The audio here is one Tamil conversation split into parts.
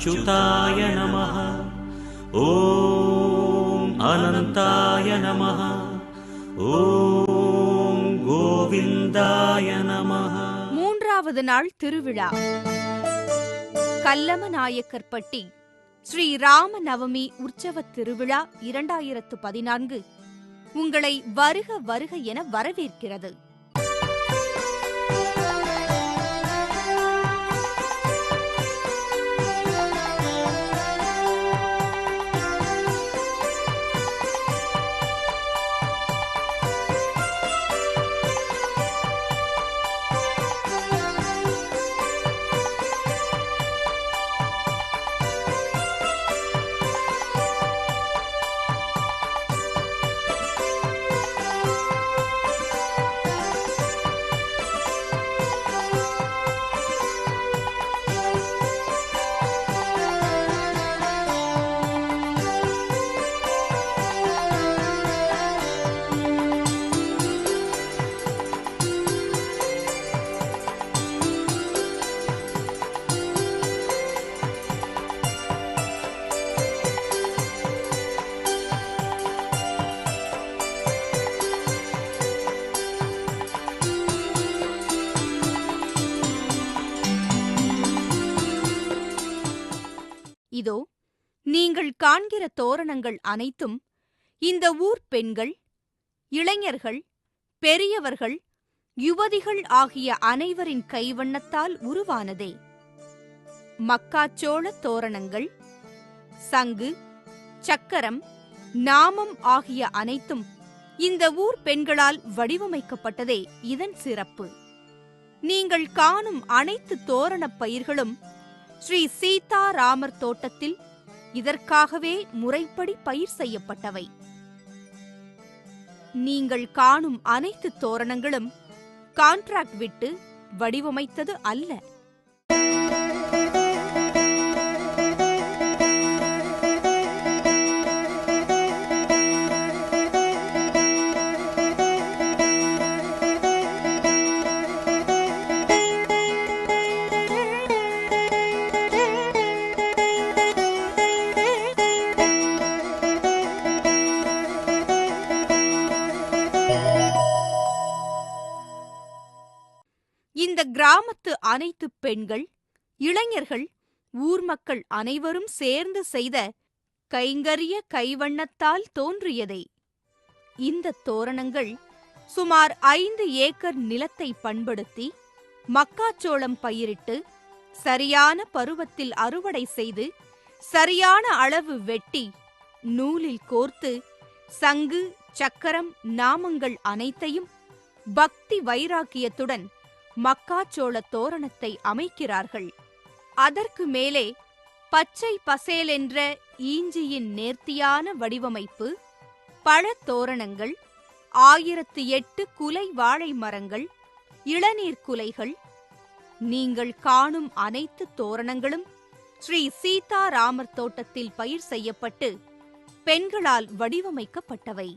अच्युताय नमः। ॐ अनन्ताय नमः। ॐ गोविन्दाय नमः। மூன்றாவது நாள் திருவிழா. கல்லமநாயக்கர்பட்டி ஸ்ரீ ராம நவமி உற்சவத் திருவிழா 2014 உங்களை வருக வருக என வரவேற்கிறது. இதோ நீங்கள் காண்கிற தோரணங்கள் அனைத்தும் இந்த ஊர் பெண்கள், இளைஞர்கள், பெரியவர்கள், யுவதிகள் ஆகிய அனைவரின் கைவண்ணத்தால் உருவானதே. மக்காச்சோள தோரணங்கள், சங்கு, சக்கரம், நாமம் ஆகிய அனைத்தும் இந்த ஊர் பெண்களால் வடிவமைக்கப்பட்டதே இதன் சிறப்பு. நீங்கள் காணும் அனைத்து தோரணப் பயிர்களும் ஸ்ரீ சீதாராமர் தோட்டத்தில் இதற்காகவே முறைப்படி பயிர் செய்யப்பட்டவை. நீங்கள் காணும் அனைத்து தோரணங்களும் கான்ட்ராக்ட் விட்டு வடிவமைத்தது அல்ல. இந்த கிராமத்து அனைத்து பெண்கள், இளைஞர்கள், ஊர் மக்கள் அனைவரும் சேர்ந்து செய்த கைங்கரிய கைவண்ணத்தால் தோன்றியதே. இந்த தோரணங்கள் சுமார் 5 ஏக்கர் நிலத்தை பண்படுத்தி மக்காச்சோளம் பயிரிட்டு சரியான பருவத்தில் அறுவடை செய்து சரியான அளவு வெட்டி நூலில் கோர்த்து சங்கு, சக்கரம், நாமங்கள் அனைத்தையும் பக்தி வைராக்கியத்துடன் மக்காச்சோள தோரணத்தை அமைக்கிறார்கள். அதற்கு மேலே பச்சை பசேலென்ற ஈஞ்சியின் நேர்த்தியான வடிவமைப்பு, பழத்தோரணங்கள், 1008 குலை வாழை மரங்கள், இளநீர் குலைகள். நீங்கள் காணும் அனைத்து தோரணங்களும் ஸ்ரீ சீதாராமர் தோட்டத்தில் பயிர் செய்யப்பட்டு பெண்களால் வடிவமைக்கப்பட்டவை.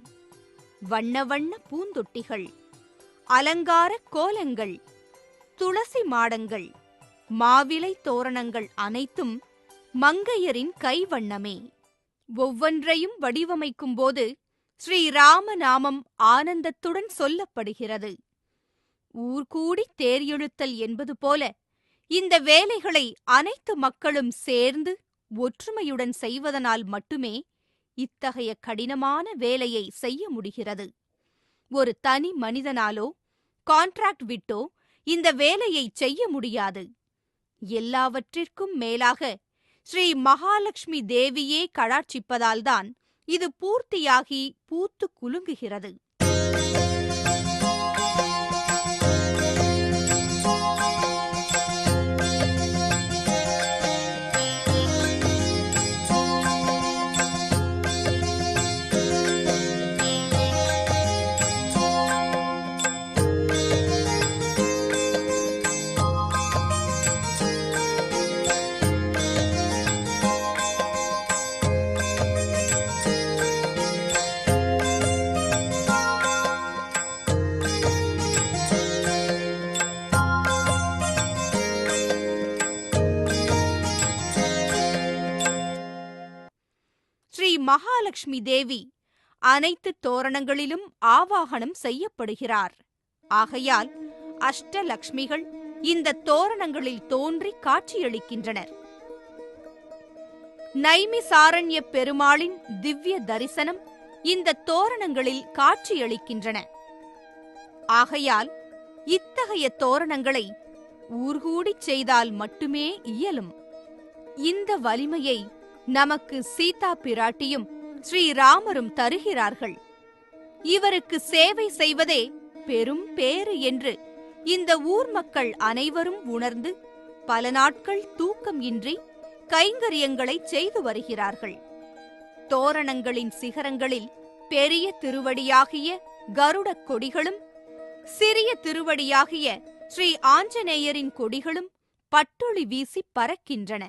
வண்ண வண்ண பூந்தொட்டிகள், அலங்கார கோலங்கள், துளசி மாடங்கள், மாவிலை தோரணங்கள் அனைத்தும் மங்கையரின் கைவண்ணமே. ஒவ்வொன்றையும் வடிவமைக்கும் போது ஸ்ரீராம நாமம் ஆனந்தத்துடன் சொல்லப்படுகிறது. ஊர்கூடி தேர் இழுத்தல் என்பது போல இந்த வேலைகளை அனைத்து மக்களும் சேர்ந்து ஒற்றுமையுடன் செய்வதனால் மட்டுமே இத்தகைய கடினமான வேலையை செய்ய முடிகிறது. ஒரு தனி மனிதனாலோ கான்ட்ராக்ட் விட்டோ இந்த வேலையை செய்ய முடியாது. எல்லாவற்றிற்கும் மேலாக ஸ்ரீ மகாலட்சுமி தேவியே கடாட்சிப்பதால்தான் இது பூர்த்தியாகி பூத்து குலுங்குகிறது. மகாலட்சுமி தேவி அனைத்து தோரணங்களிலும் ஆவாகனம் செய்யப்படுகிறார். ஆகையால் அஷ்டலக்ஷ்மிகள் இந்த தோரணங்களில் தோன்றி காட்சியளிக்கின்றனர். நைமிசாரண்ய பெருமாளின் திவ்ய தரிசனம் இந்த தோரணங்களில் காட்சியளிக்கின்றன. ஆகையால் இத்தகைய தோரணங்களை ஊர்கூடிச் செய்தால் மட்டுமே இயலும். இந்த வலிமையை நமக்கு சீதா பிராட்டியும் ஸ்ரீராமரும் தருகிறார்கள். இவருக்கு சேவை செய்வதே பெரும் பேறு என்று இந்த ஊர் மக்கள் அனைவரும் உணர்ந்து பல நாட்கள் தூக்கம் இன்றி கைங்கரியங்களை செய்து வருகிறார்கள். தோரணங்களின் சிகரங்களில் பெரிய திருவடியாகிய கருடக் கொடிகளும் சிறிய திருவடியாகிய ஸ்ரீ ஆஞ்சநேயரின் கொடிகளும் பட்டொளி வீசி பறக்கின்றன.